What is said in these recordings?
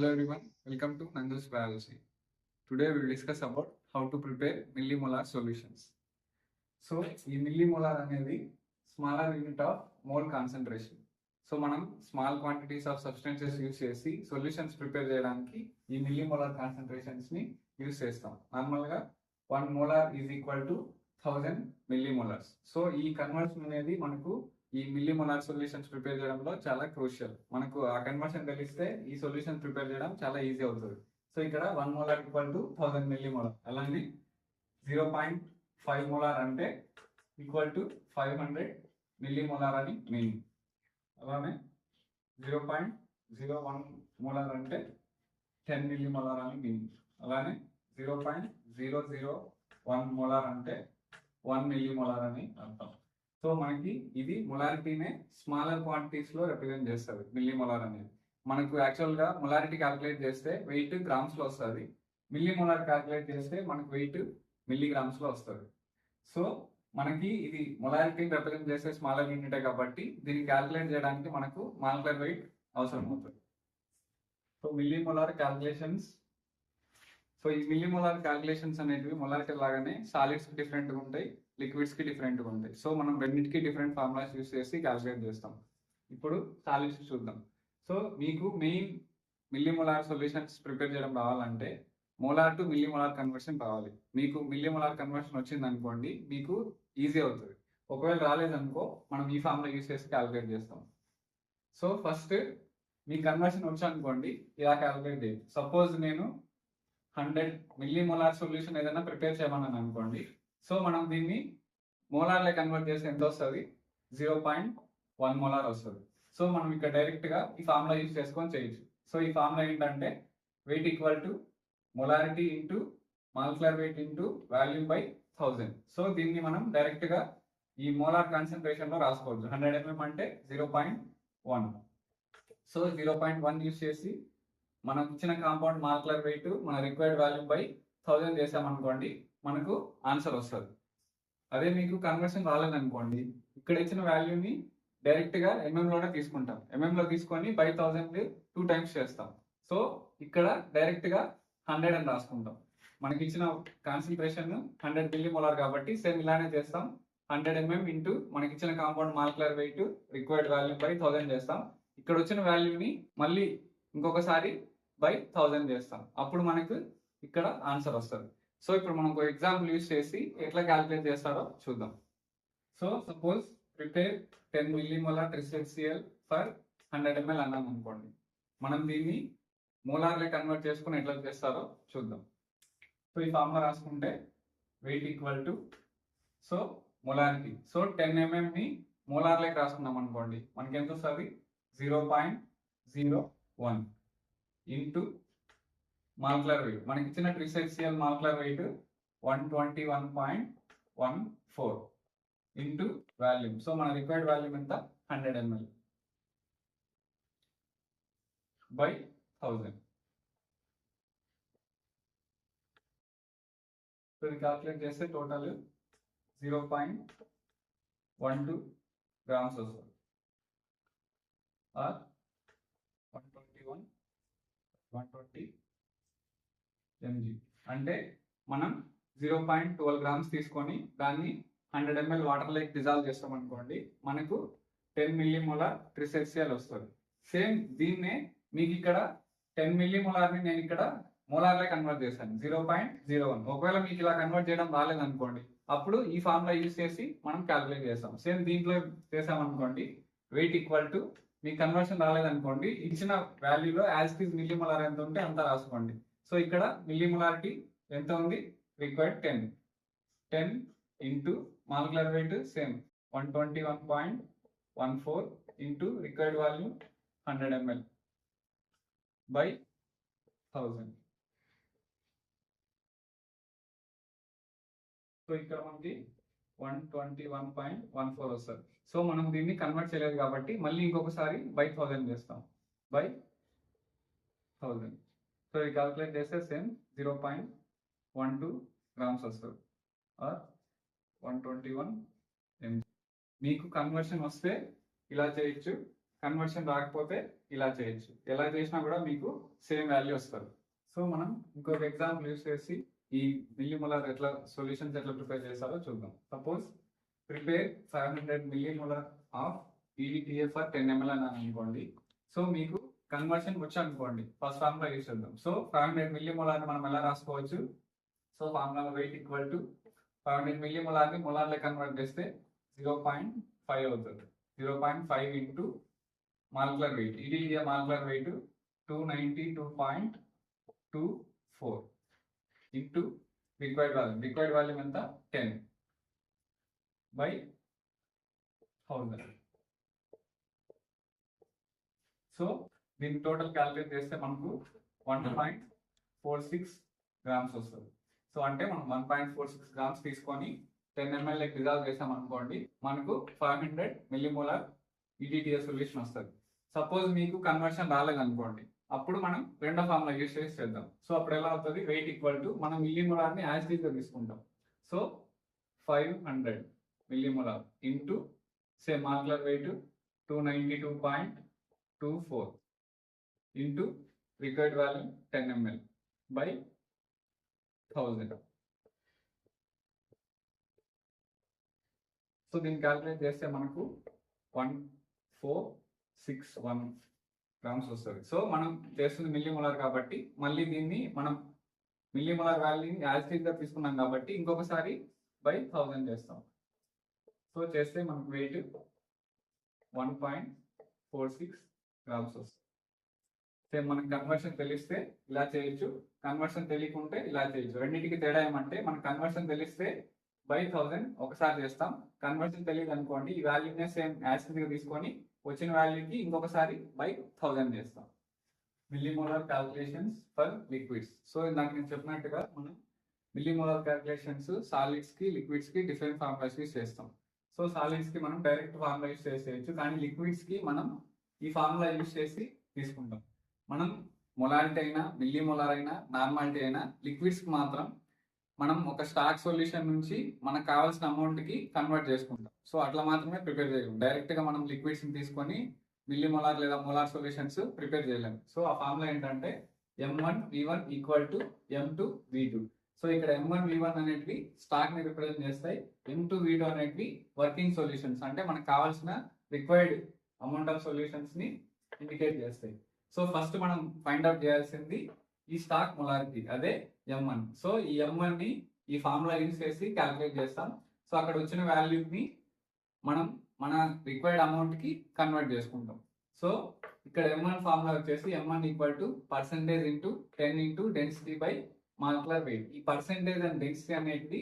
Hello everyone, welcome to Nandu's Biology. Today we will discuss about how to prepare millimolar solutions. So, ఈ millimolar అనేది smaller unit of mole concentration. So మనం small quantities of substances use చేసి solutions prepare చేయడానికి ఈ millimolar concentrations ని use చేస్తాం. నార్మల్గా 1 molar is equal to 1000 millimolars. So ఈ కన్వర్షన్ అనేది మనకు ఈ మిల్లీమోలార్ సొల్యూషన్స్ ప్రిపేర్ చేయడంలో చాలా క్రూషియల్. మనకు ఆ కన్వర్షన్ తెలిస్తే ఈ సొల్యూషన్ ప్రిపేర్ చేయడం చాలా ఈజీ అవుతుంది. సో ఇక్కడ 1 మోలార్ ఈక్వల్ టు 1000 మిల్లీమోలార్, అలానే 0.5 మోలార్ అంటే ఈక్వల్ టు 500 మిల్లీమోలార్ అని మీనింగ్. అలానే 0.01 మోలార్ అంటే 10 మిల్లీమోలార్ అని మీనింగ్. అలానే 0.001 మోలార్ అంటే 1 మిల్లీమోలార్ అని అర్థం. సో మనకి ఇది మొలారిటీనే స్మాలర్ క్వాంటిటీస్ లో రిప్రజెంట్ చేస్తుంది మిల్లీమోలార్ అనేది. మనకు యాక్చువల్ గా మొలారిటీ క్యాలిక్యులేట్ చేస్తే వెయిట్ గ్రామ్స్ లో వస్తుంది, మిల్లీమోలార్ క్యాలిక్యులేట్ చేస్తే మనకు వెయిట్ మిల్లీగ్రామ్స్ లో వస్తుంది. సో మనకి ఇది మొలారిటీ రిప్రజెంట్ చేసే స్మాలర్ యూనిటే కాబట్టి దీన్ని క్యాలిక్యులేట్ చేయడానికి మనకు మాలిక్యులర్ వెయిట్ అవసరం అవుతుంది. సో మిల్లీమోలార్ క్యాలిక్యులేషన్స్, సో ఈ మిల్లీమోలార్ క్యాలిక్యులేషన్స్ అనేటివి మొలారిటీ లాగానే సాలిడ్స్ కి డిఫరెంట్ గా ఉంటాయి, లిక్విడ్స్ కి డిఫరెంట్ గా ఉంటాయి. సో మనం రెండింటికి డిఫరెంట్ ఫార్ములాస్ యూస్ చేసి క్యాలిక్యులేట్ చేస్తాం. ఇప్పుడు సాలిడ్స్ చూద్దాం. సో మీకు మెయిన్ మిల్లీమోలార్ సొల్యూషన్స్ ప్రిపేర్ చేయడం రావాలంటే మోలార్ టు మిల్లీమోలార్ కన్వర్షన్ రావాలి. మీకు మిల్లీమోలార్ కన్వర్షన్ వచ్చింది అనుకోండి, మీకు ఈజీ అవుతుంది. ఒకవేళ రాలేదనుకో మనం ఈ ఫార్ములా యూస్ చేసి క్యాలిక్యులేట్ చేస్తాం. సో ఫస్ట్ మీ కన్వర్షన్ వచ్చానుకోండి, ఇలా క్యాలిక్యులేట్ చేయండి. సపోజ్ నేను 100 మిల్లీమోలార్ సొల్యూషన్ ఏదైనా ప్రిపేర్ చేయమన్నాను అనుకోండి. సో మనం దీన్ని మోలార్లో కన్వర్ట్ చేస్తే ఎంత వస్తుంది? 0.1 మోలార్ వస్తుంది. సో మనం ఇక్కడ డైరెక్ట్ గా ఈ ఫార్ములా యూజ్ చేసుకొని చేయొచ్చు. సో ఈ ఫార్ములా ఏంటంటే wait equal to molarity into molecular weight into volume by 1000. So దీన్ని మనం డైరెక్ట్ గా ఈ మోలార్ కాన్సన్ట్రేషన్ లో రాసుకోవచ్చు. 100 mm అంటే 0.1. సో 0.1 యూజ్ చేసి మనం ఇచ్చిన కాంపౌండ్ మాలిక్యులర్ వెయిట్ మన రిక్వైర్డ్ వాల్యూమ్ బై 1000 చేసామనుకోండి, మనకు ఆన్సర్ వస్తుంది. అదే మీకు కన్వర్షన్ రాలేదనుకోండి, ఇక్కడ ఇచ్చిన వాల్యూని డైరెక్ట్ గా ఎంఎం లోనే తీసుకుంటాం. ఎంఎం లో తీసుకొని బై 1000 2 టైమ్స్ చేస్తాం. సో ఇక్కడ డైరెక్ట్ గా 100 అని రాసుకుంటాం. మనకి ఇచ్చిన కాన్సన్ట్రేషన్ 100 మిల్లీమోలార్ కాబట్టి సేమ్ ఇలానే చేస్తాం. 100 mm ఇంటూ మనకి ఇచ్చిన compound molecular weight required volume by 1000 చేస్తాం. ఇక్కడ వచ్చిన వాల్యూని మళ్ళీ ఇంకొకసారి బై 1000 చేస్తాం. అప్పుడు మనకు ఇక్కడ ఆన్సర్ వస్తుంది. సో ఇప్పుడు మనం ఒక ఎగ్జాంపుల్ యూస్ చేసి ఎట్లా క్యాలిక్యులేట్ చేస్తారో చూద్దాం. So suppose prepare 10 millimolar HCl for 100 ml అన్నాం అనుకోండి. మనం దీన్ని మోలార్లో కన్వర్ట్ చేసుకుని ఎట్లా చేస్తారో చూద్దాం. సో ఈ ఫార్ములా రాసుకుంటే wait equal to, so molarity, so 10 mm ని మోలార్లోకి రాసుకున్నాం అనుకోండి, మనకి ఎంత వస్తుంది? 0.01 ఇంటూ మాలిక్యులర్ వెయిట్. మనకి ఇచ్చిన HCl molecular weight 121.14 into volume. So మన రిక్వైర్డ్ వాల్యూమ్ ఎంత? 100 ml బై 1000. సో ఇది క్యాల్కులేట్ చేస్తే టోటల్ 0.12 గ్రామ్స్ వస్తుంది, ఆర్ 120 mg. అంటే మనం 0.12 గ్రామ్స్ తీసుకొని దాన్ని 100 ml వాటర్ లైక్ డిజాల్వ్ చేస్తాం అనుకోండి, మనకు 10 మిల్లీమోలార్ HCl వస్తుంది. సేమ్ దీన్నే మీకు ఇక్కడ 10 మిల్లీమోలార్ని నేను ఇక్కడ మోలార్లో కన్వర్ట్ చేశాను 0.01. ఒకవేళ మీకు ఇలా కన్వర్ట్ చేయడం రాలేదనుకోండి, అప్పుడు ఈ ఫార్ములా యూజ్ చేసి మనం క్యాలిక్యులేట్ చేస్తాం. సేమ్ దీంట్లో చేసామనుకోండి, వెయిట్ ఈక్వల్ టు, మీకు కన్వర్షన్ రాలేదనుకోండి, ఇచ్చిన వాల్యూలో యాజ్ ఇట్ ఈజ్ మిల్లీమోలార్ ఎంత ఉంటే అంత రాసుకోండి. సో ఇక్కడ మిల్లీమోలారిటీ ఎంత ఉంది? Required 10 into molecular weight same 121.14 into required volume 100 ml by 1000. So ఇక్కడ మనకి 121.14 వస్తుంది. సో మనం దీన్ని కన్వర్ట్ చేయలేదు కాబట్టి మళ్ళీ ఇంకొకసారి బై 1000 చేస్తాం, బై 1000. సో ఇది క్యాల్కులేట్ చేస్తే సేమ్ 0.12 గ్రామ్స్ వస్తుంది, ఆర్ 121 mg. మీకు కన్వర్షన్ వస్తే ఇలా చేయొచ్చు, కన్వర్షన్ రాకపోతే ఇలా చేయొచ్చు. ఎలా చేసినా కూడా మీకు సేమ్ వాల్యూ వస్తుంది. సో మనం ఇంకొక ఎగ్జాంపుల్ యూస్ చేసి ఈ మిల్లీమోలార్ సొల్యూషన్స్ ఎట్లా ప్రిపేర్ చేస్తారో చూద్దాం. Suppose prepare 500 millimolar of EDTA for 10 ml అని అనుకోండి. సో మీకు కన్వర్షన్ వచ్చి అనుకోండి, ఫస్ట్ ఫార్ములా యూస్ చేద్దాం. సో 500 మిల్లీమోలార్ మనం ఎలా రాసుకోవచ్చు? So formula wait equal to 500 millimolar ని మోలార్ లో కన్వర్ట్ చేస్తే 0.5 అవుతుంది. 0.5 into molecular weight, EDTA molecular weight 292.24 into required volume ఎంత 10 by 1000. సో దీని టోటల్ క్యాలిక్యులేట్ చేస్తే మనకు 1.46 గ్రామ్స్ వస్తుంది. సో అంటే మనం 1.46 గ్రామ్స్ తీసుకొని 10 ml డిజాల్వ్ చేసాం అనుకోండి, మనకు 500 మిల్లీమోలార్ EDTA సొల్యూషన్ వస్తుంది. సపోజ్ మీకు కన్వర్షన్ రాలేదనుకోండి, అప్పుడు మనం రెండో ఫార్ములా యూస్ చేసి చేద్దాం. సో అప్పుడు ఎలా అవుతుంది? వెయిట్ ఈక్వల్ టు మనం మిల్లీమోలార్ ని యాజ్ గా తీసుకుంటాం. So 500 millimolar into same molecular weight 292.24 into required value 10 ml by 1000. So దీన్ని క్యాలిక్యులేట్ చేస్తే మనకు 1461 గ్రామ్స్ వస్తుంది. సో మనం చేస్తుంది మిల్లీమోలార్ కాబట్టి మళ్ళీ దీన్ని మనం మిల్లీమోలార్ వాల్యూని యాజ్ గా తీసుకున్నాం కాబట్టి ఇంకొకసారి by 1000 చేస్తాం. సో చేస్తే మనకు వెయిట్ 1.46 గ్రామ్స్ వస్తుంది. సేమ్ మనకు కన్వర్షన్ తెలిస్తే ఇలా చేయొచ్చు, కన్వర్షన్ తెలియకుంటే ఇలా చేయొచ్చు. రెండింటికి తేడా ఏమంటే మనకు కన్వర్షన్ తెలిస్తే by 1000 ఒకసారి చేస్తాం, కన్వర్షన్ తెలియదు అనుకోండి ఈ వాల్యూనే సేమ్ యాజ్ గా తీసుకొని వచ్చిన వాల్యూకి ఇంకొకసారి by 1000 చేస్తాం. Millimolar calculations for liquids. So ఇందాక నేను చెప్పినట్టుగా మనం మిల్లీమోలార్ క్యాల్కులేషన్స్ సాలిడ్స్ కి లిక్విడ్స్ కి డిఫరెంట్ ఫార్ములాస్ యూస్ చేస్తాం. సో సాలిడ్స్ కి మనం డైరెక్ట్ ఫార్ములా యూస్ చేసేయచ్చు, కానీ లిక్విడ్స్ కి మనం ఈ ఫార్ములా యూస్ చేసి తీసుకుంటాం. మనం మొలారిటీ అయినా మిల్లీమోలార్ అయినా నార్మాలిటీ అయినా లిక్విడ్స్ కి మాత్రం మనం ఒక స్టాక్ సొల్యూషన్ నుంచి మనకు కావాల్సిన అమౌంట్ కి కన్వర్ట్ చేసుకుంటాం. సో అట్లా మాత్రమే ప్రిపేర్ చేయలేము. డైరెక్ట్ గా మనం లిక్విడ్స్ ని తీసుకొని మిల్లీమోలార్ లేదా మోలార్ సొల్యూషన్స్ ప్రిపేర్ చేయలేము. సో ఆ ఫార్ములా ఏంటంటే M1V1 equal to M2V2. So ఇక్కడ M1V1 అనేటివి స్టాక్ ని రిప్రజెంట్ చేస్తాయి, M2V2 అనేటివి వర్కింగ్ సొల్యూషన్స్ అంటే మనకు కావాల్సిన రిక్వైర్డ్ అమౌంట్ ఆఫ్ సొల్యూషన్స్ ని ఇండికేట్ చేస్తాయి. సో ఫస్ట్ మనం ఫైండ్ అవుట్ చేయాల్సింది ఈ స్టాక్ మొలారిటీ, అదే M1. సో ఈ M1 ని ఈ ఫార్ములా యూజ్ చేసి క్యాలిక్యులేట్ చేస్తాం. సో అక్కడ వచ్చిన వాల్యూని మనం మన రిక్వైర్డ్ అమౌంట్ కి కన్వర్ట్ చేసుకుంటాం. సో ఇక్కడ M1 ఫార్ములా వచ్చేసి M1 equal to percentage into 10 into density by molecular weight. ఈ పర్సెంటేజ్ అండ్ డెన్సిటీ అనేది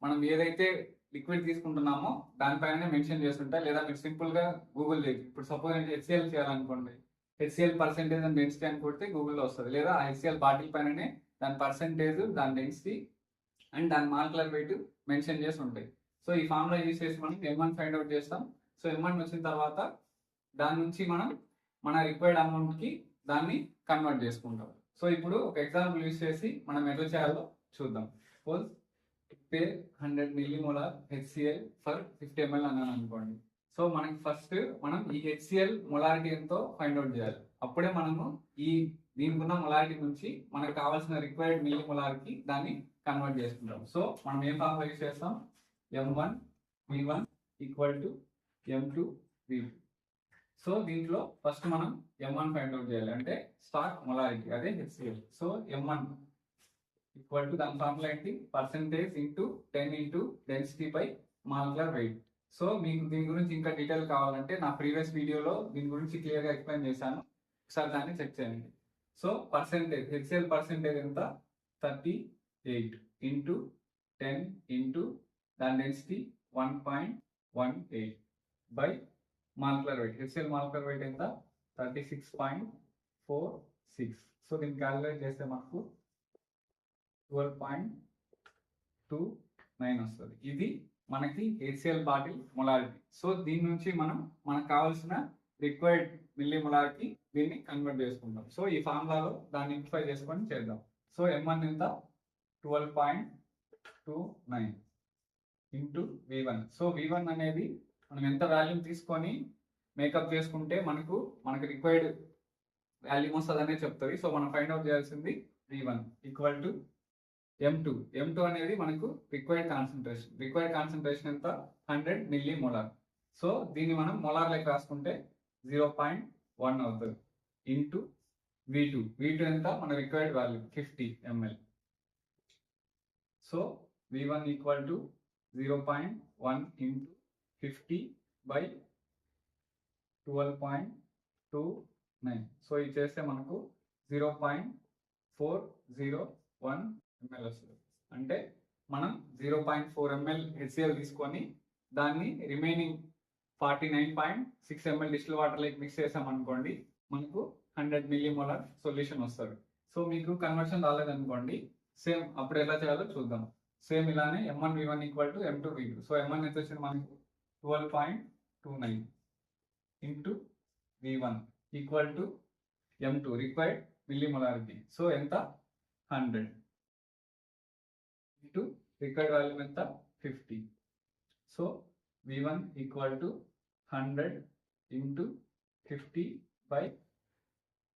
మనం ఏదైతే లిక్విడ్ తీసుకుంటున్నామో దానిపైన మెన్షన్ చేస్తుంటాయి, లేదా మీరు సింపుల్ గా గూగుల్ చేయొచ్చు. ఇప్పుడు సపోజ్ నేను HCl చేయాలనుకోండి, HCl percentage and density అని కొడితే గూగుల్లో వస్తుంది, లేదా HCl బాటిల్ పైననే దాని పర్సెంటేజ్, దాని డెన్సిటీ అండ్ దాని మాలిక్యులర్ వెయిట్ మెన్షన్ చేసి ఉంటాయి. సో ఈ ఫార్ములా యూజ్ చేసి మనం M1 ఫైండ్ అవుట్ చేస్తాం. సో M1 వచ్చిన తర్వాత దాని నుంచి మనం మన రిక్వైర్డ్ అమౌంట్ కి దాన్ని కన్వర్ట్ చేసుకుంటాం. సో ఇప్పుడు ఒక ఎగ్జాంపుల్ యూజ్ చేసి మనం ఎట్లా చేయాలో చూద్దాం. Suppose prepare 100 millimolar HCl for 50 ml అన్నాను అనుకోండి. సో మనకి ఫస్ట్ మనం ఈ HCl మొలారిటీ ఎంతో ఫైండ్ అవుట్ చేయాలి. అప్పుడే మనము ఈ దీనికి ఉన్న మొలారిటీ నుంచి మనకు కావాల్సిన రిక్వైర్డ్ మిల్లీమోలార్ కి దాన్ని కన్వర్ట్ చేసుకుంటాం. సో మనం ఏం ఫార్ములా యూజ్ చేస్తాం? M1V1 equal to M2V2. So దీంట్లో ఫస్ట్ మనం M1 ఫైండ్ అవుట్ చేయాలి, అంటే స్టాక్ మొలారిటీ, అదే HCl. So M1 equal to దాని ఫార్ములా ఏంటి? Percentage into 10 into density by molecular weight. So మీకు దీని గురించి ఇంకా డీటెయిల్ కావాలంటే నా ప్రీవియస్ వీడియోలో దీని గురించి క్లియర్ గా ఎక్స్ప్లెయిన్ చేశాను, ఒకసారి దాన్ని చెక్ చేయండి. సో పర్సెంటేజ్ HCl పర్సెంటేజ్ ఎంత? 38 ఇంటూ 10 ఇంటూ దాని density 1.18 by molecular weight. HCl molecular weight ఎంత? 36.46. సో దీన్ని క్యాలిక్యులేట్ చేస్తే మనకు 12.29 వస్తుంది. ఇది మనకి HCl బాటిల్ మొలారిటీ. సో దీని నుంచి మనం మనకు కావాల్సిన రిక్వైర్డ్ మిల్లీమోలార్ కి దీన్ని కన్వర్ట్ చేసుకుంటాం. సో ఈ ఫార్ములాలో దాన్ని ఇంప్లిఫై చేసుకొని చేద్దాం. సో M1 ఎంత? 12.29 ఇంటూ V1. సో V1 అనేది మనం ఎంత వాల్యూమ్ తీసుకొని మేకప్ చేసుకుంటే మనకు రిక్వైర్డ్ వాల్యూమ్ వస్తుంది అనేది చెప్తుంది. సో మనం ఫైండ్ అవుట్ చేయాల్సింది V1 equal to M2. M2 అనేది మనకు రిక్వైర్డ్ కాన్సన్ట్రేషన్ ఎంత 100 మిల్లీ మోలార్. సో దీన్ని మనం మోలార్ లెక్క రాసుకుంటే 0.1 అవుతుంది ఇంటూ V2 ఎంత మన required value 50 ml. So V1 equal to 0.1 into 50 by 12.29. So ఇది చేస్తే మనకు 0.401 ml వస్తుంది. అంటే మనం 0.4 ml HCl తీసుకొని దాన్ని remaining 49.6 ml distil water like mix చేసాం అనుకోండి, మనకు 100 మిల్లీ మోలార్ సొల్యూషన్ వస్తుంది. సో మీకు కన్వర్షన్ రాలేదనుకోండి, సేమ్ అప్పుడు ఎలా చేయాలో చూద్దాం. సేమ్ ఇలానే M1 V1 equal to M2 V2. So M1 ఎంత వచ్చింది మనకు 12.29 into V1 equal to M2 required milli molarity. So ఎంత 100 ఇంటూ రిక్వైర్డ్ వాల్యూమ్ ఎంత 50. So V1 equal to 100 into 50 by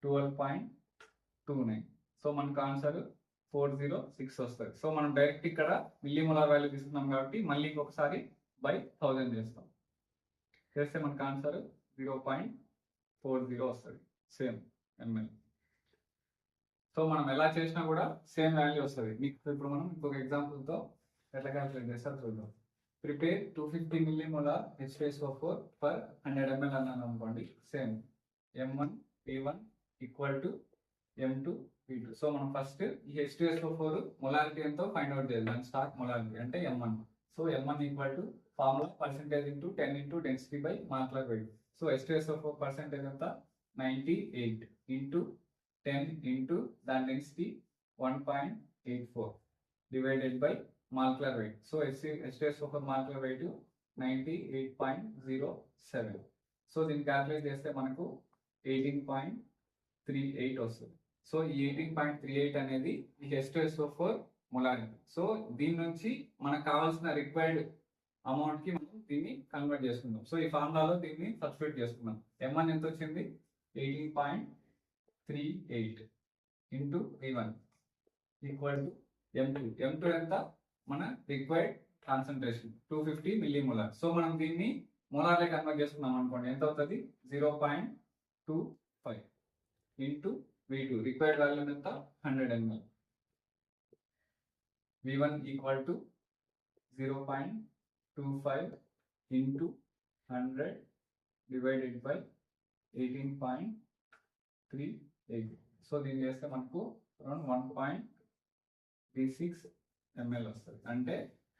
12.29. So మనకు ఆన్సర్ 406 వస్తుంది. సో మనం డైరెక్ట్ ఇక్కడ మిల్లీ మొలార్ వాల్యూ తీసుకున్నాం కాబట్టి మళ్ళీ ఇంకొకసారి బై 1000 చేస్తాం. చేస్తే మనకు ఆన్సర్ 0.40 వస్తుంది సేమ్ ml. సో మనం ఎలా చేసినా కూడా సేమ్ వాల్యూ వస్తుంది. మీకు ఇప్పుడు మనం ఇంకొక ఎగ్జాంపుల్తో ఎట్లా క్యాల్కులేట్ చేస్తారో చూద్దాం. Prepare 250 milli molar H2SO4 for 100 ml అన్నాను అనుకోండి. Same M1 P1 equal to M2 P2. So మనం ఫస్ట్ ఈ H2SO4 మొలారిటీ ఎంతో ఫైండ్ అవుట్ చేయాలి. దాని స్టాక్ మొలారిటీ అంటే M1. So M1 equal to formula percentage into 10 into density by molecular weight. So H2SO4 percentage ఎంత 98 into 10 into దాని density 1.84 divided by molecular weight. So H2SO4 molecular weight 98.07. So దీన్ని calculate చేస్తే మనకు 18.38 వస్తుంది. So ఈ 18.38 అనేది ఈ H2SO4 మొలారిటీ. సో దీని నుంచి మనకు కావాల్సిన రిక్వైర్డ్ అమౌంట్ కి మనం దీన్ని కన్వర్ట్ చేసుకుందాం. సో ఈ ఫార్ములాలో దీన్ని సబ్స్టిట్యూట్ చేసుకుందాం. M1 ఎంత వచ్చింది 18.38 into V1 equal to M2 ఎంత మన required concentration 250 milli molar. So మనం దీన్ని మోలార్ లెక్క కన్వర్ట్ చేసుకున్నాం అనుకోండి, ఎంత అవుతుంది 0.25 ఇంటూ V2 రిక్వైర్డ్ వాల్యూ ఎంత 100 ml. V1 equal to 0.25 into 100 divided by 18.38. So దీన్ని చేస్తే మనకు అరౌండ్ 1.36 ml వస్తుంది. అంటే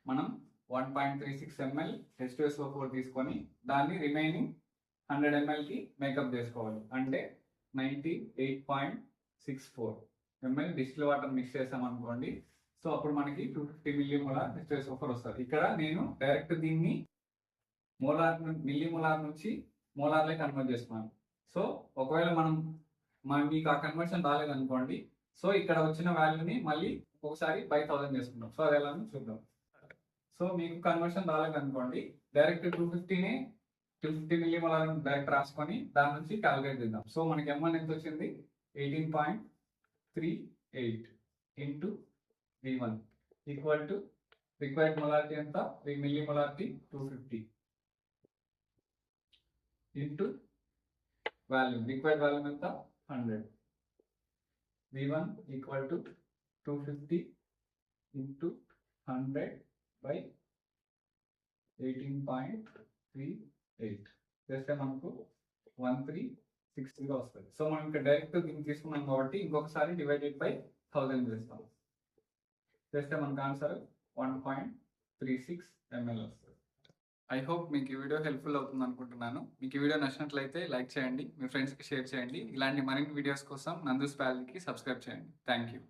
మనం 1.36 ml H2SO4 తీసుకొని దాన్ని రిమైనింగ్ 100 ml కి మేకప్ చేసుకోవాలి. అంటే 98.64 ml డిస్టిల్ వాటర్ మిక్స్ చేసాం అనుకోండి. సో అప్పుడు మనకి 250 మిల్లీ మోలార్ H2SO4 వస్తుంది. ఇక్కడ నేను డైరెక్ట్ దీన్ని మిల్లీ మోలార్ నుంచి మోలార్లే కన్వర్ట్ చేస్తున్నాను. సో ఒకవేళ మీకు ఆ కన్వర్షన్ రాలేదనుకోండి, సో ఇక్కడ వచ్చిన వాల్యూని మళ్ళీ ఒకసారి బై 1000 చేసుకుంటాం. సో అది ఎలా చూద్దాం. సో మీకు కన్వర్షన్ రాలేదనుకోండి, డైరెక్ట్ 250 మిల్లీ మోలార్ డైరెక్ట్ రాసుకొని దాని నుంచి క్యాలిక్యులేట్ చేద్దాం. సో మనకి M1 ఎంత వచ్చింది 18.38 into V1 equal to required molarity ఎంత milli molarity 250 into volume required volume ఎంత 100. V1 equal to 250 into 100 by 18.38 చేస్తే మనకు 1360 వస్తుంది. సో మనం ఇక్కడ డైరెక్ట్ దీన్ని తీసుకున్నాం కాబట్టి ఇంకొకసారి డివైడెడ్ బై 1000 చేస్తాం. చేస్తే మనకు ఆన్సర్ 1.36 ml వస్తుంది. ఐ హోప్ మీకు ఈ వీడియో హెల్ప్ఫుల్ అవుతుంది అనుకుంటున్నాను. మీకు ఈ వీడియో నచ్చినట్లయితే లైక్ చేయండి, మీ ఫ్రెండ్స్కి షేర్ చేయండి. ఇలాంటి మరిన్ని వీడియోస్ కోసం నందూస్ వ్యాలీకి సబ్స్క్రైబ్ చేయండి. Thank you.